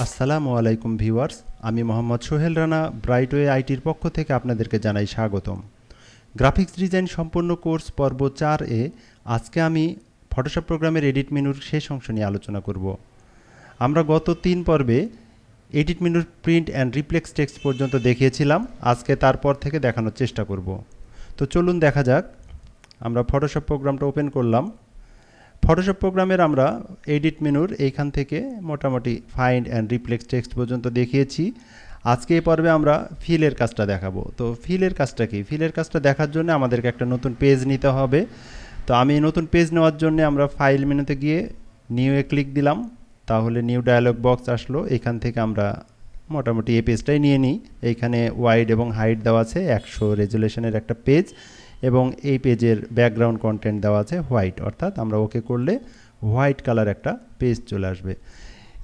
আসসালামু আলাইকুম ভিউয়ার্স, আমি মোহাম্মদ সোহেল রানা ব্রাইটওয়ে আইটির পক্ষ থেকে আপনাদেরকে জানাই স্বাগতম। গ্রাফিক্স ডিজাইন সম্পূর্ণ কোর্স পর্ব 4-এ আজকে আমি ফটোশপ প্রোগ্রামের এডিট মেনুর শেষ অংশ নিয়ে আলোচনা করব। আমরা গত 3 পর্বে এডিট মেনুর প্রিন্ট অ্যান্ড রিফ্লেক্স টেক্সট পর্যন্ত দেখিয়েছিলাম। আজকে তারপর থেকে দেখানোর চেষ্টা করব। তো চলুন দেখা যাক। আমরা ফটোশপ প্রোগ্রামটা ওপেন করলাম। ফটোশপ প্রোগ্রামের আমরা এডিট মেনুর এইখান থেকে মোটামুটি ফাইন্ড অ্যান্ড রিফ্লেক্স টেক্সট পর্যন্ত দেখিয়েছি। আজকে এই পর্বে আমরা ফিলের কাজটা দেখাবো। তো ফিলের কাজটা কি? ফিলের কাজটা দেখার জন্য আমাদেরকে একটা নতুন পেজ নিতে হবে। তো আমি নতুন পেজ নেওয়ার জন্য আমরা ফাইল মেনুতে গিয়ে নিউয়ে ক্লিক দিলাম। তাহলে নিউ ডায়ালগ বক্স আসলো। এখান থেকে আমরা মোটামুটি এই পেজটাই নিয়ে নিই। এইখানে ওয়াইড এবং হাইট দেওয়া আছে 100 রেজুলেশনের একটা পেজ, এবং এই পেজের ব্যাকগ্রাউন্ড কন্টেন্ট দেওয়া আছে হোয়াইট, অর্থাৎ আমরা ওকে করলে হোয়াইট কালার একটা পেজ চলে আসবে।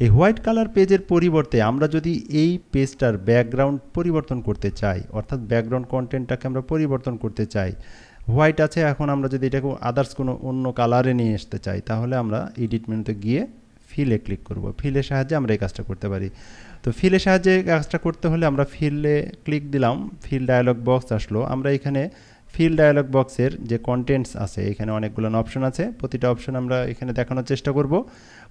এই হোয়াইট কালার পেজের পরিবর্তে আমরা যদি এই পেজটার ব্যাকগ্রাউন্ড পরিবর্তন করতে চাই, অর্থাৎ ব্যাকগ্রাউন্ড কন্টেন্টটাকে আমরা পরিবর্তন করতে চাই, হোয়াইট আছে, এখন আমরা যদি এটাকে আদার্স কোনো অন্য কালারে নিয়ে আসতে চাই, তাহলে আমরা এডিট মেনুতে গিয়ে ফিলে ক্লিক করব। ফিলের সাহায্যে আমরা এই কাজটা করতে পারি। তো ফিলের সাহায্যে কাজটা করতে হলে আমরা ফিলে ক্লিক দিলাম, ফিল ডায়ালগ বক্স আসলো। আমরা এখানে ফিল ডায়ালগ বক্সের যে কন্টেন্টস আছে, এখানে অনেকগুলো অপশন আছে। প্রতিটা অপশন আমরা এখানে দেখানোর চেষ্টা করব।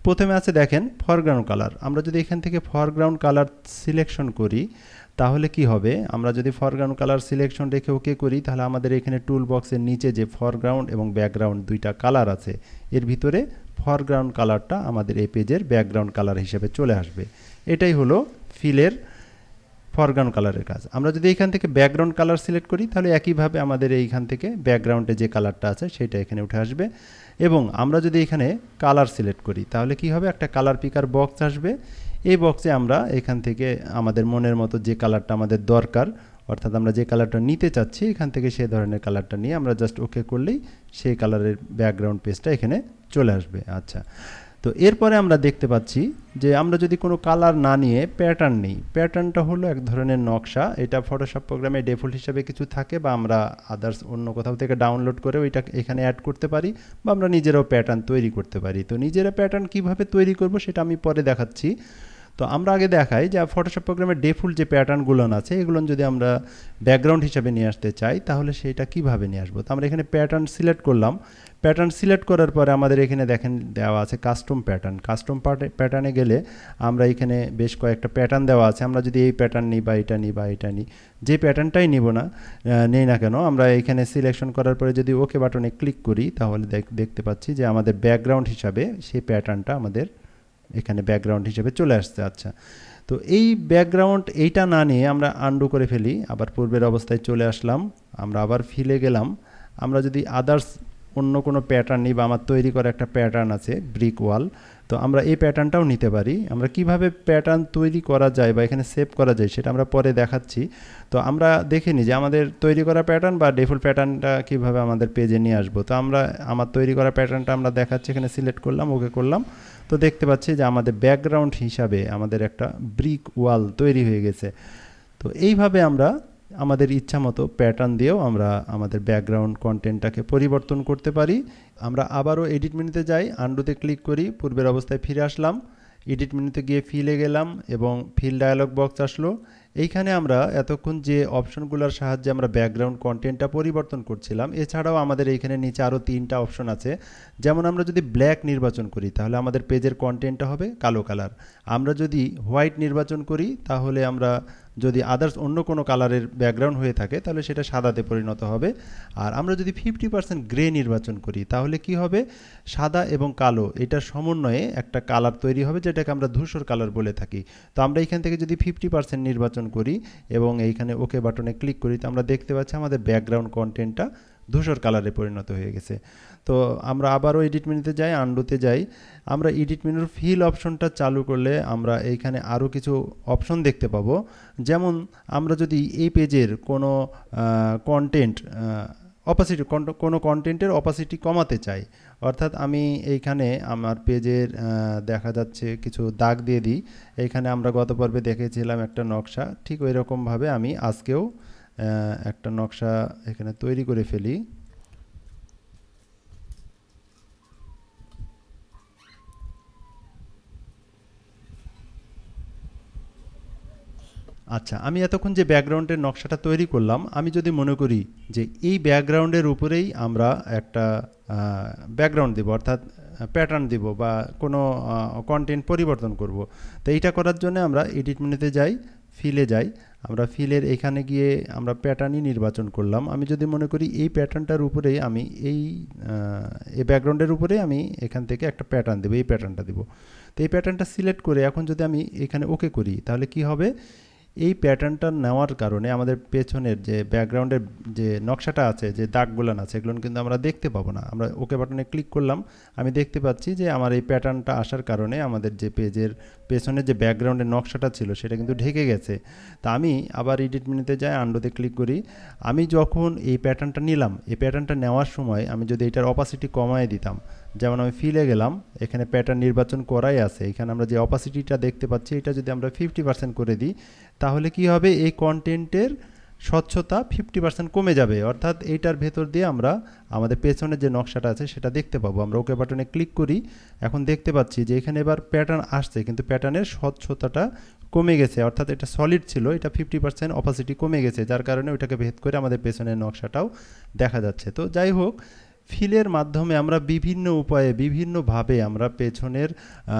প্রথমে আছে দেখেন ফরগ্রাউন্ড কালার। আমরা যদি এখান থেকে ফরগ্রাউন্ড কালার সিলেকশন করি, তাহলে কি হবে? আমরা যদি ফরগ্রাউন্ড কালার সিলেকশন রেখে ওকে করি, তাহলে আমাদের এখানে টুল বক্সের নিচে যে ফরগ্রাউন্ড এবং ব্যাকগ্রাউন্ড দুইটা কালার আছে, এর ভিতরে ফরগ্রাউন্ড কালারটা আমাদের এই পেজের ব্যাকগ্রাউন্ড কালার হিসেবে চলে আসবে। এটাই হলো ফিলের ফরগ্রাউন্ড কালারের কাজ। আমরা যদি এখান থেকে ব্যাকগ্রাউন্ড কালার সিলেক্ট করি, তাহলে একইভাবে আমাদের এইখান থেকে ব্যাকগ্রাউন্ডে যে কালারটা আছে সেটা এখানে উঠে আসবে। এবং আমরা যদি এখানে কালার সিলেক্ট করি, তাহলে কি হবে? একটা কালার পিকার বক্স আসবে। এই বক্সে আমরা এখান থেকে আমাদের মনের মতো যে কালারটা আমাদের দরকার, অর্থাৎ আমরা যে কালারটা নিতে চাচ্ছি, এখান থেকে সেই ধরনের কালারটা নিয়ে আমরা জাস্ট ওকে করলেই সেই কালারের ব্যাকগ্রাউন্ড পেজটা এখানে চলে আসবে। আচ্ছা, তো এরপরে আমরা দেখতে পাচ্ছি যে আমরা যদি কোনো কালার না নিয়ে প্যাটার্ন নিই, প্যাটার্নটা হলো এক ধরনের নকশা। এটা ফটোশপ প্রোগ্রামে ডিফল্ট হিসাবে কিছু থাকে, বা আমরা আদার্স অন্য কোথাও থেকে ডাউনলোড করে ওইটা এখানে অ্যাড করতে পারি, বা আমরা নিজেরাও প্যাটার্ন তৈরি করতে পারি। তো নিজেরা প্যাটার্ন কিভাবে তৈরি করব সেটা আমি পরে দেখাচ্ছি। তো আমরা আগে দেখাই যে ফটোশপ প্রোগ্রামের ডিফল্ট যে প্যাটার্নগুলো আছে, এগুলো যদি আমরা ব্যাকগ্রাউন্ড হিসাবে নিয়ে আসতে চাই, তাহলে সেটা কিভাবে নিয়ে আসবো? তো আমরা এখানে প্যাটার্ন সিলেক্ট করলাম। প্যাটার্ন সিলেক্ট করার পরে আমাদের এখানে দেখেন দেওয়া আছে কাস্টম প্যাটার্ন। কাস্টম প্যাটার্নে গেলে আমরা এখানে বেশ কয়েকটা প্যাটার্ন দেওয়া আছে। আমরা যদি এই প্যাটার্ন নিই, বা এটা নিই, বা এটা নিই, যে প্যাটার্নটাই নিব না নেই না কেন, আমরা এখানে সিলেকশন করার পরে যদি ওকে বাটনে ক্লিক করি, তাহলে দেখতে পাচ্ছি যে আমাদের ব্যাকগ্রাউন্ড হিসাবে সেই প্যাটার্নটা আমাদের এখানে ব্যাকগ্রাউন্ড হিসেবে চলে আসছে। আচ্ছা, তো এই ব্যাকগ্রাউন্ড এইটা না নিয়ে আমরা আনডু করে ফেলি, আবার পূর্বের অবস্থায় চলে আসলাম। আমরা আবার ফিলে গেলাম। আমরা যদি আদার্স অন্য কোনো প্যাটার্ন নিই, বা আমার তৈরি করা একটা প্যাটার্ন আছে ব্রিক ওয়াল, তো আমরা এই প্যাটার্নটাও নিতে পারি। আমরা কিভাবে প্যাটার্ন তৈরি করা যায় বা এখানে সেভ করা যায় সেটা আমরা পরে দেখাচ্ছি। তো আমরা দেখে নিই যে আমাদের তৈরি করা প্যাটার্ন বা ডিফল্ট প্যাটার্নটা কীভাবে আমাদের পেজে নিয়ে আসবো। তো আমরা আমার তৈরি করা প্যাটার্নটা আমরা দেখাচ্ছি, এখানে সিলেক্ট করলাম, ওকে করলাম। তো দেখতে পাচ্ছি যে আমাদের ব্যাকগ্রাউন্ড হিসাবে আমাদের একটা ব্রিক ওয়াল তৈরি হয়ে গেছে। তো এইভাবে আমরা আমাদের ইচ্ছা মতো প্যাটার্ন দিয়েও আমরা আমাদের ব্যাকগ্রাউন্ড কন্টেন্টটাকে পরিবর্তন করতে পারি। আমরা আবারও এডিট মেনুতে যাই, আনডুতে ক্লিক করি, পূর্বের অবস্থায় ফিরে আসলাম। এডিট মেনুতে গিয়ে ফিলে গেলাম এবং ফিল ডায়ালগ বক্স আসলো। এইখানে আমরা এতক্ষণ যে অপশনগুলোর সাহায্যে আমরা ব্যাকগ্রাউন্ড কন্টেন্টটা পরিবর্তন করছিলাম, এছাড়াও আমাদের এইখানে নিচে আরও 3টা অপশন আছে। যেমন আমরা যদি ব্ল্যাক নির্বাচন করি, তাহলে আমাদের পেজের কন্টেন্টটা হবে কালো কালার। আমরা যদি হোয়াইট নির্বাচন করি, তাহলে আমরা যদি আদার্স অন্য কোনো কালারের ব্যাকগ্রাউন্ড হয়ে থাকে, তাহলে সেটা সাদাতে পরিণত হবে। আর আমরা যদি 50% গ্রে নির্বাচন করি, তাহলে কি হবে? সাদা এবং কালো এটার সমন্বয়ে একটা কালার তৈরি হবে, যেটাকে আমরা ধূসর কালার বলে থাকি। তো আমরা এখান থেকে যদি 50% নির্বাচন করি এবং এইখানে ওকে বাটনে ক্লিক করি, তো আমরা দেখতে পাচ্ছি আমাদের ব্যাকগ্রাউন্ড কন্টেন্টটা ধূসর কালারে পরিণত হয়ে গেছে। তো আমরা আবারও এডিট মেনুতে যাই, আনডুতে যাই। আমরা এডিট মেনুর ফিল অপশনটা চালু করলে আমরা এইখানে আরও কিছু অপশন দেখতে পাবো। যেমন আমরা যদি এই পেজের কোনো কন্টেন্ট অপাসিটি, কোনো কন্টেন্টের অপাসিটি কমাতে চাই, অর্থাৎ আমি এইখানে আমার পেজের দেখা যাচ্ছে কিছু দাগ দিয়ে দিই। এইখানে আমরা গত পর্বে দেখেছিলাম একটা নকশা, ঠিক ওই রকমভাবে আমি আজকেও একটা নকশা এখানে তৈরি করে ফেলি। আচ্ছা, আমি এতক্ষণ যে ব্যাকগ্রাউন্ডের নকশাটা তৈরি করলাম, আমি যদি মনে করি যে এই ব্যাকগ্রাউন্ডের উপরেই আমরা একটা ব্যাকগ্রাউন্ড দিব, অর্থাৎ প্যাটার্ন দিব বা কোনো কন্টেন্ট পরিবর্তন করব, তো এইটা করার জন্য আমরা এডিট মেনুতে যাই, ফিলে যাই, আমরা ফিলের এখানে গিয়ে আমরা প্যাটার্নই নির্বাচন করলাম। আমি যদি মনে করি এই প্যাটার্নটার উপরেই আমি এই ব্যাকগ্রাউন্ডের উপরেই আমি এখান থেকে একটা প্যাটার্ন দেবো, এই প্যাটার্নটা দেবো। তো এই প্যাটার্নটা সিলেক্ট করে এখন যদি আমি এখানে ওকে করি, তাহলে কি হবে, এই প্যাটার্নটা নেওয়ার কারণে আমাদের পেছনের যে ব্যাকগ্রাউন্ডের যে নকশাটা আছে, যে দাগগুলান আছে, এগুলো কিন্তু আমরা দেখতে পাবো না। আমরা ওকে বাটনে ক্লিক করলাম, আমি দেখতে পাচ্ছি যে আমার এই প্যাটার্নটা আসার কারণে আমাদের যে পেজের পেছনে যে ব্যাকগ্রাউন্ডের নকশাটা ছিল সেটা কিন্তু ঢেকে গেছে। তা আমি আবার এডিট মেনুতে যাই, আন্ডোতে ক্লিক করি। আমি যখন এই প্যাটার্নটা নিলাম, এই প্যাটার্নটা নেওয়ার সময় আমি যদি এটার অপাসিটি কমায় দিতাম, যেমন আমি ফিলে গেলাম, এখানে প্যাটার্ন নির্বাচন করাই আছে, এখানে আমরা যে অপাসিটিটা দেখতে পাচ্ছি এটা যদি আমরা 50% করে দিই, তাহলে কি হবে, এই কন্টেন্টের স্বচ্ছতা 50% কমে যাবে। অর্থাৎ এইটার ভেতর দিয়ে আমরা আমাদের পেছনের যে নকশাটা আছে সেটা দেখতে পাবো। আমরা ওকে বাটনে ক্লিক করি, এখন দেখতে পাচ্ছি যে এখানে এবার প্যাটার্ন আসছে, কিন্তু প্যাটার্নের স্বচ্ছতাটা কমে গেছে, অর্থাৎ এটা সলিড ছিল, এটা 50% অপাসিটি কমে গেছে, যার কারণে ওইটাকে ভেদ করে আমাদের পেছনের নকশাটাও দেখা যাচ্ছে। তো যাই হোক, ফিলের মাধ্যমে আমরা বিভিন্ন উপায়ে বিভিন্নভাবে আমরা পেছনের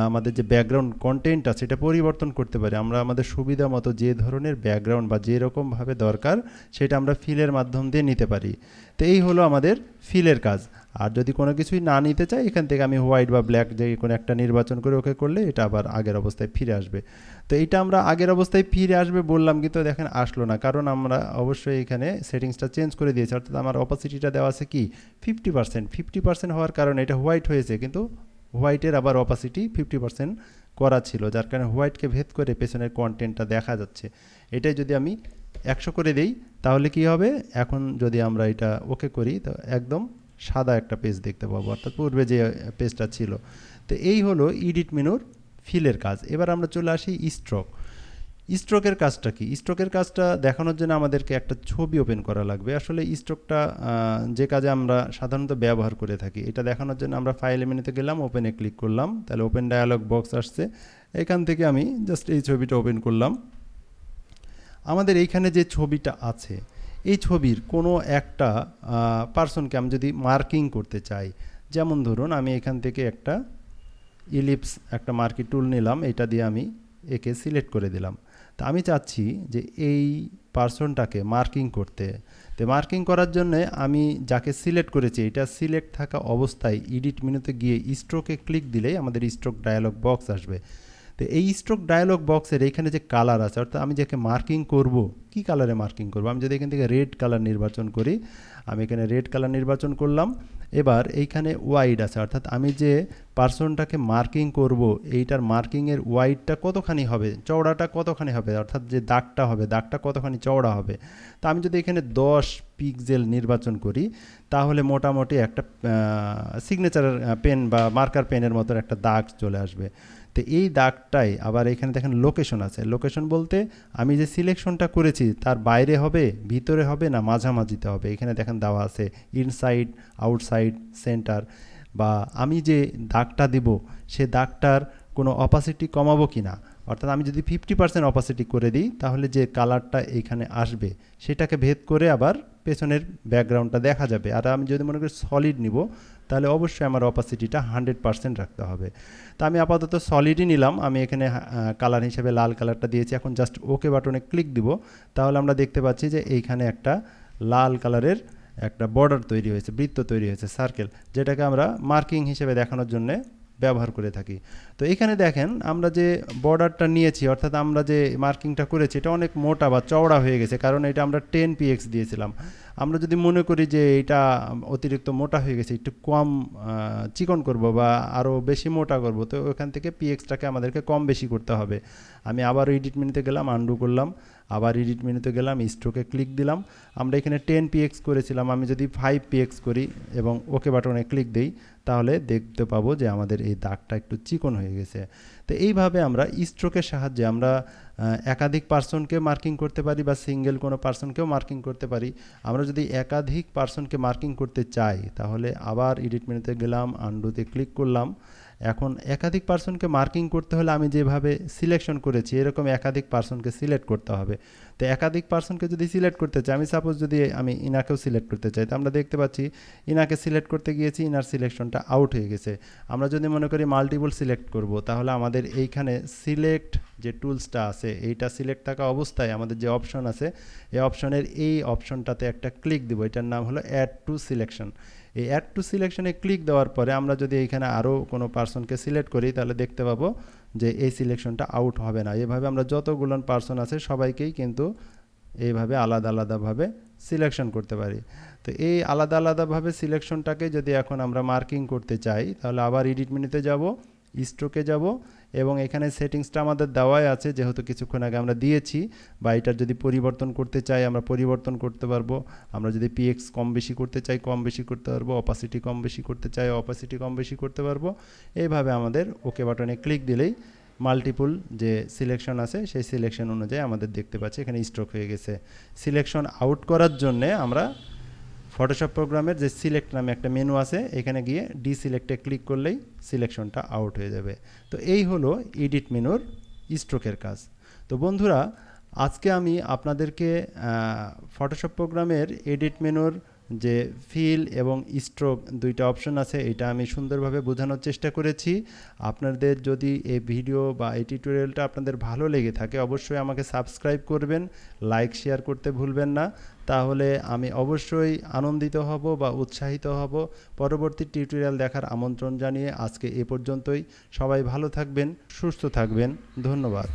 আমাদের যে ব্যাকগ্রাউন্ড কন্টেন্ট আছে এটা পরিবর্তন করতে পারি। আমরা আমাদের সুবিধা মতো যে ধরনের ব্যাকগ্রাউন্ড বা যেরকমভাবে দরকার সেটা আমরা ফিলের মাধ্যম দিয়ে নিতে পারি। তো এই হলো আমাদের ফিলের কাজ। আর যদি কোনো কিছুই না নিতে চাই, এখান থেকে আমি হোয়াইট বা ব্ল্যাক যে কোনো একটা নির্বাচন করে ওকে করলে এটা আবার আগের অবস্থায় ফিরে আসবে। তো এইটা আমরা আগের অবস্থায় ফিরে আসবে বললাম, কিন্তু দেখেন আসলো না, কারণ আমরা অবশ্যই এখানে সেটিংসটা চেঞ্জ করে দিয়েছি। অর্থাৎ আমার অপাসিটিটা দেওয়া আছে কি 50%। হওয়ার কারণে এটা হোয়াইট হয়েছে, কিন্তু হোয়াইটের আবার অপাসিটি 50% করা ছিল, যার কারণে হোয়াইটকে ভেদ করে পেছনের কন্টেন্টটা দেখা যাচ্ছে। এটাই যদি আমি 100 করে দেই, তাহলে কি হবে, এখন যদি আমরা এটা ওকে করি তো একদম সাদা একটা পেজ দেখতে পাবো, অর্থাৎ পূর্বে যে পেজটা ছিল। তো এই হলো এডিট মেনুর ফিলের কাজ। এবার আমরা চলে আসি স্ট্রোক। স্ট্রোকের কাজটা কি? স্ট্রোকের কাজটা দেখানোর জন্য আমাদেরকে একটা ছবি ওপেন করা লাগবে। আসলে স্ট্রোকটা যে কাজে আমরা সাধারণত ব্যবহার করে থাকি, এটা দেখানোর জন্য আমরা ফাইল মেনুতে গেলাম, ওপেনে ক্লিক করলাম, তাহলে ওপেন ডায়ালগ বক্স আসছে। এখান থেকে আমি জাস্ট এই ছবিটা ওপেন করলাম। আমাদের এইখানে যে ছবিটা আছে, এই ছবির কোনো একটা পার্সনকে আমি যদি মার্কিং করতে চাই, যেমন ধরুন আমি এখান থেকে একটা ইলিপস একটা মার্কি টুল নিলাম, এটা দিয়ে আমি একে সিলেক্ট করে দিলাম। তা আমি চাচ্ছি যে এই পার্সনটাকে মার্কিং করতে। তো মার্কিং করার জন্য আমি যাকে সিলেক্ট করেছি, এটা সিলেক্ট থাকা অবস্থায় এডিট মেনুতে গিয়ে স্ট্রোকে ক্লিক দিলেই আমাদের স্ট্রোক ডায়ালগ বক্স আসবে। তো এই স্ট্রোক ডায়ালগ বক্সের এখানে যে কালার আছে, অর্থাৎ আমি যাকে মার্কিং করব, কি কালারে মার্কিং করব, আমি যদি এখান থেকে রেড কালার নির্বাচন করি, আমি এখানে রেড কালার নির্বাচন করলাম। এবার এইখানে ওয়াইড আছে, অর্থাৎ আমি যে পার্সনটাকে মার্কিং করব এইটার মার্কিংয়ের ওয়াইডটা কতখানি হবে, চওড়াটা কতখানি হবে, অর্থাৎ যে দাগটা হবে দাগটা কতখানি চওড়া হবে। তা আমি যদি এখানে 10 পিক্সেল নির্বাচন করি, তাহলে মোটামুটি একটা সিগনেচার পেন বা মার্কার পেনের মতো একটা দাগ চলে আসবে। তো এই দাগটাই আবার এখানে দেখেন লোকেশন আছে। লোকেশন বলতে আমি যে সিলেকশনটা করেছি তার বাইরে হবে, ভিতরে হবে, না মাঝামাঝিতে হবে। এখানে দেখেন দেওয়া আছে ইনসাইড, আউটসাইড, সেন্টার। বা আমি যে দাগটা দিব সে দাগটার কোনো অপাসিটি কমাবো কি না, অর্থাৎ আমি যদি 50% অপাসিটি করে দিই, তাহলে যে কালারটা এইখানে আসবে সেটাকে ভেদ করে আবার পেছনের ব্যাকগ্রাউন্ডটা দেখা যাবে। আর আমি যদি মনে করি সলিড নিব, তাহলে অবশ্যই আমার অপাসিটিটা 100% রাখতে হবে। তো আমি আপাতত সলিডই নিলাম, আমি এখানে কালার হিসেবে লাল কালারটা দিয়েছি। এখন জাস্ট ওকে বাটনে ক্লিক দিব, তাহলে আমরা দেখতে পাচ্ছি যে এইখানে একটা লাল কালারের একটা বর্ডার তৈরি হয়েছে, বৃত্ত তৈরি হয়েছে, সার্কেল, যেটাকে আমরা মার্কিং হিসেবে দেখানোর জন্য ব্যবহার করে থাকি। তো এখানে দেখেন আমরা যে বর্ডারটা নিয়েছি, অর্থাৎ আমরা যে মার্কিংটা করেছি এটা অনেক মোটা বা চওড়া হয়ে গেছে, কারণ এটা আমরা 10px দিয়েছিলাম। আমরা যদি মনে করি যে এটা অতিরিক্ত মোটা হয়ে গেছে, একটু কম চিকন করব বা আরও বেশি মোটা করব, তো ওখান থেকে পিএক্সটাকে আমাদেরকে কম বেশি করতে হবে। আমি আবার এডিট মেনুতে গেলাম, আন্ডু করলাম, আবার এডিট মেনুতে গেলাম, স্ট্রোকে ক্লিক দিলাম। আমরা এখানে 10px করেছিলাম, আমি যদি 5px করি এবং ওকে বাটনে ক্লিক দিই, তাহলে দেখতে পাবো যে আমাদের এই দাগটা একটু চিকন হয়ে গেছে। তো এইভাবে আমরা স্ট্রোকের সাহায্যে আমরা একাধিক পার্সনকে মার্কিং করতে পারি বা সিঙ্গেল কোনো পার্সনকেও মার্কিং করতে পারি। আমরা যদি একাধিক পার্সনকে মার্কিং করতে চাই, তাহলে আবার এডিট মেনুতে গেলাম, আন্ডুতে ক্লিক করলাম, এখন একাধিক পার্সনকে মার্কিং করতে হলে আমি যেভাবে সিলেকশন করেছি এরকম একাধিক পার্সনকে সিলেক্ট করতে হবে। তো একাধিক পার্সনকে যদি সিলেক্ট করতে চাই, আমি সাপোজ যদি আমি ইনাকেও সিলেক্ট করতে চাই, তো আমরা দেখতে পাচ্ছি ইনাকে সিলেক্ট করতে গিয়েছি, ইনার সিলেকশনটা আউট হয়ে গেছে। আমরা যদি মনে করি মাল্টিপল সিলেক্ট করব, তাহলে আমাদের এইখানে সিলেক্ট যে টুলসটা আছে এইটা সিলেক্ট থাকা অবস্থায় আমাদের যে অপশন আছে এই অপশনের এই অপশনটাতে একটা ক্লিক দিব, এটার নাম হলো অ্যাড টু সিলেকশন। এই অ্যাড টু সিলেকশনে ক্লিক দেওয়ার পরে আমরা যদি এইখানে আরও কোনো পার্সনকে সিলেক্ট করি তাহলে দেখতে পাবো যে এই সিলেকশনটা আউট হবে না। এভাবে আমরা যতগুলো পার্সন আছে সবাইকেই কিন্তু এইভাবে আলাদা আলাদাভাবে সিলেকশন করতে পারি। তো এই আলাদা আলাদাভাবে সিলেকশনটাকে যদি এখন আমরা মার্কিং করতে চাই তাহলে আবার এডিট মেনুতে যাব, স্ট্রোকে যাব এবং এখানে সেটিংসটা আমাদের দেওয়াই আছে, যেহেতু কিছুক্ষণ আগে আমরা দিয়েছি। বা এটার যদি পরিবর্তন করতে চাই আমরা পরিবর্তন করতে পারবো। আমরা যদি পিএক্স কম বেশি করতে চাই কম বেশি করতে পারবো, অপাসিটি কম বেশি করতে চাই অপাসিটি কম বেশি করতে পারবো। এইভাবে আমাদের ওকে বাটনে ক্লিক দিলেই মাল্টিপল যে সিলেকশন আছে সেই সিলেকশন অনুযায়ী আমাদের দেখতে পাচ্ছি এখানে স্ট্রোক হয়ে গেছে। সিলেকশন আউট করার জন্যে আমরা ফটোশপ প্রোগ্রামের যে সিলেক্ট নামে একটা মেনু আছে এখানে গিয়ে ডিসিলেক্টে ক্লিক করলেই সিলেকশনটা আউট হয়ে যাবে। তো এই হলো এডিট মেনুর স্ট্রোকের কাজ। তো বন্ধুরা, আজকে আমি আপনাদেরকে ফটোশপ প্রোগ্রামের এডিট মেনুর যে ফিল এবং স্ট্রোক দুইটা অপশন আছে এটা আমি সুন্দরভাবে বোঝানোর চেষ্টা করেছি। আপনাদের যদি এই ভিডিও বা এই টিউটোরিয়ালটা আপনাদের ভালো লেগে থাকে অবশ্যই আমাকে সাবস্ক্রাইব করবেন, লাইক শেয়ার করতে ভুলবেন না। তাহলে আমি অবশ্যই আনন্দিত হব বা উৎসাহিত হব। পরবর্তী টিউটোরিয়াল দেখার আমন্ত্রণ জানিয়ে আজকে এ পর্যন্তই। সবাই ভালো থাকবেন, সুস্থ থাকবেন। ধন্যবাদ।